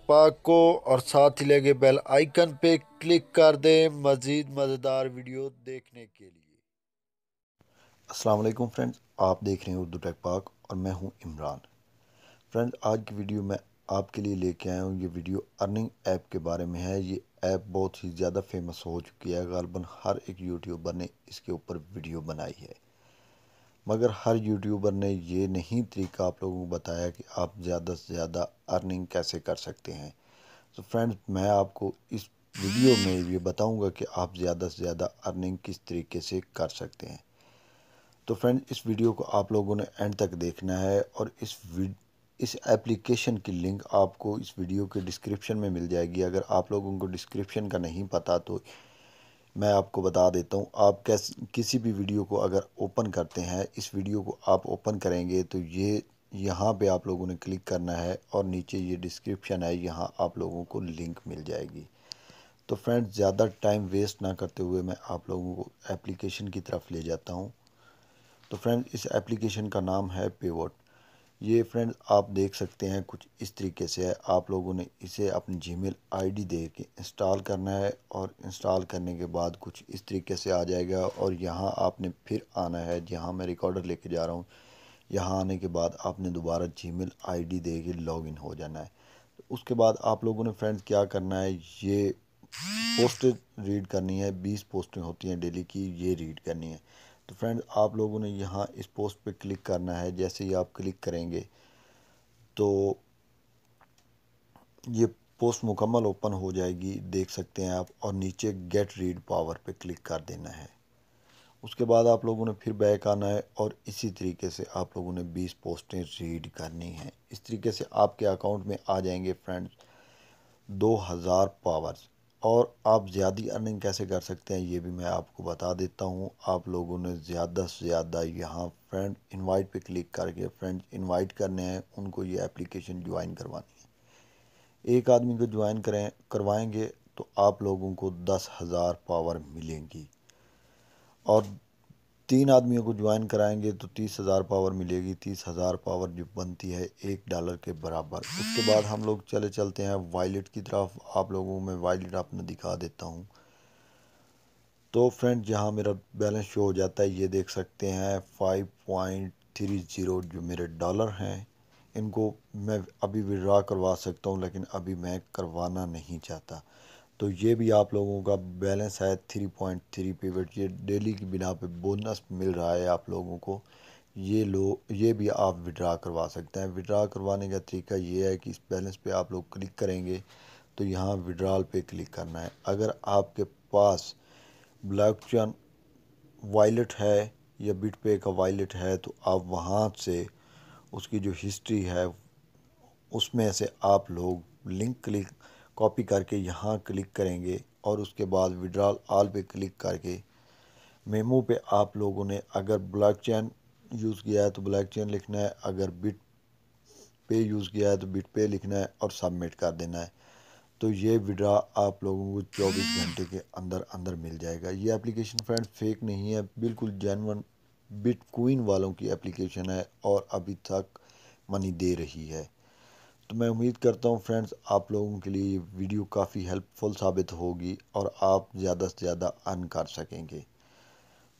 पाक को और साथ ही लगे बेल आइकन पे क्लिक कर दें मज़ीद मज़ेदार वीडियो देखने के लिए। अस्सलाम वालेकुम फ्रेंड्स, आप देख रहे हैं उर्दू टेक पाक और मैं हूं इमरान। फ्रेंड्स, आज की वीडियो मैं आपके लिए लेके आया हूं। ये वीडियो अर्निंग ऐप के बारे में है। ये ऐप बहुत ही ज़्यादा फेमस हो चुकी है। गालबन हर एक यूट्यूबर ने इसके ऊपर वीडियो बनाई है, मगर हर यूट्यूबर ने ये नहीं तरीका आप लोगों को बताया कि आप ज़्यादा से ज़्यादा अर्निंग कैसे कर सकते हैं। तो फ्रेंड्स, मैं आपको इस वीडियो में ये बताऊंगा कि आप ज़्यादा से ज़्यादा अर्निंग किस तरीके से कर सकते हैं। तो फ्रेंड्स, इस वीडियो को आप लोगों ने एंड तक देखना है और इस एप्लीकेशन की लिंक आपको इस वीडियो के डिस्क्रिप्शन में मिल जाएगी। अगर आप लोगों को डिस्क्रिप्शन का नहीं पता तो मैं आपको बता देता हूँ। आप कैसे किसी भी वीडियो को अगर ओपन करते हैं, इस वीडियो को आप ओपन करेंगे तो ये यहाँ पे आप लोगों ने क्लिक करना है और नीचे ये डिस्क्रिप्शन है, यहाँ आप लोगों को लिंक मिल जाएगी। तो फ्रेंड्स, ज़्यादा टाइम वेस्ट ना करते हुए मैं आप लोगों को एप्लीकेशन की तरफ ले जाता हूँ। तो फ्रेंड्स, इस एप्लीकेशन का नाम है पेवोट। ये फ्रेंड्स आप देख सकते हैं कुछ इस तरीके से है। आप लोगों ने इसे अपनी जीमेल आईडी दे के इंस्टॉल करना है और इंस्टॉल करने के बाद कुछ इस तरीके से आ जाएगा और यहाँ आपने फिर आना है जहाँ मैं रिकॉर्डर लेके जा रहा हूँ। यहाँ आने के बाद आपने दोबारा जीमेल आईडी दे के लॉगिन हो जाना है। तो उसके बाद आप लोगों ने फ्रेंड्स क्या करना है, ये पोस्टें रीड करनी है। 20 पोस्टें होती हैं डेली की, ये रीड करनी है। तो फ्रेंड्स, आप लोगों ने यहाँ इस पोस्ट पे क्लिक करना है। जैसे ही आप क्लिक करेंगे तो ये पोस्ट मुकम्मल ओपन हो जाएगी, देख सकते हैं आप, और नीचे गेट रीड पावर पे क्लिक कर देना है। उसके बाद आप लोगों ने फिर बैक आना है और इसी तरीके से आप लोगों ने 20 पोस्टें रीड करनी हैं। इस तरीके से आपके अकाउंट में आ जाएंगे फ्रेंड्स 2000 पावर्स। और आप ज़्यादा अर्निंग कैसे कर सकते हैं ये भी मैं आपको बता देता हूँ। आप लोगों ने ज़्यादा से ज़्यादा यहाँ फ्रेंड इनवाइट पे क्लिक करके फ्रेंड्स इनवाइट करने हैं, उनको ये एप्लीकेशन ज्वाइन करवानी है। एक आदमी को ज्वाइन करवाएंगे तो आप लोगों को 10,000 पावर मिलेंगी और 3 आदमियों को ज्वाइन कराएंगे तो 30,000 पावर मिलेगी। 30,000 पावर जो बनती है $1 के बराबर। उसके बाद हम लोग चलते हैं वॉलेट की तरफ। आप लोगों को मैं वॉलेट अपना दिखा देता हूँ। तो फ्रेंड, जहाँ मेरा बैलेंस शो हो जाता है, ये देख सकते हैं 5.30 जो मेरे डॉलर हैं। इनको मैं अभी विड्रॉ करवा सकता हूँ, लेकिन अभी मैं करवाना नहीं चाहता। तो ये भी आप लोगों का बैलेंस है 3.3 पिवट। ये डेली की बिना पे बोनस मिल रहा है आप लोगों को। ये भी आप विड्रॉ करवा सकते हैं। विड्रॉ करवाने का तरीका ये है कि इस बैलेंस पे आप लोग क्लिक करेंगे तो यहाँ विड्रॉल पे क्लिक करना है। अगर आपके पास ब्लॉकचेन वॉलेट है या बिटपे का वॉलेट है तो आप वहाँ से उसकी जो हिस्ट्री है उसमें से आप लोग लिंक क्लिक कॉपी करके यहाँ क्लिक करेंगे और उसके बाद विड्रॉल ऑल पे क्लिक करके मेमो पे आप लोगों ने अगर ब्लॉकचेन यूज़ किया है तो ब्लॉकचेन लिखना है, अगर बिट पे यूज़ किया है तो बिट पे लिखना है और सबमिट कर देना है। तो ये विड्रा आप लोगों को 24 घंटे के अंदर अंदर मिल जाएगा। ये एप्लीकेशन फ्रेंड्स फेक नहीं है, बिल्कुल जेन्युइन बिटकॉइन वालों की एप्लीकेशन है और अभी तक मनी दे रही है। तो मैं उम्मीद करता हूँ फ्रेंड्स आप लोगों के लिए ये वीडियो काफ़ी हेल्पफुल साबित होगी और आप ज़्यादा से ज़्यादा अर्न कर सकेंगे।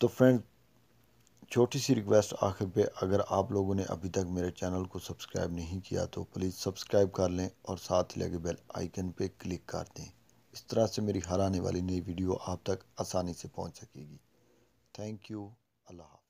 तो फ्रेंड्स, छोटी सी रिक्वेस्ट आखिर पे, अगर आप लोगों ने अभी तक मेरे चैनल को सब्सक्राइब नहीं किया तो प्लीज़ सब्सक्राइब कर लें और साथ ही लगे बेल आइकन पे क्लिक कर दें। इस तरह से मेरी हर आने वाली नई वीडियो आप तक आसानी से पहुंच सकेगी। Thank you. अल्लाह हाफ़िज़।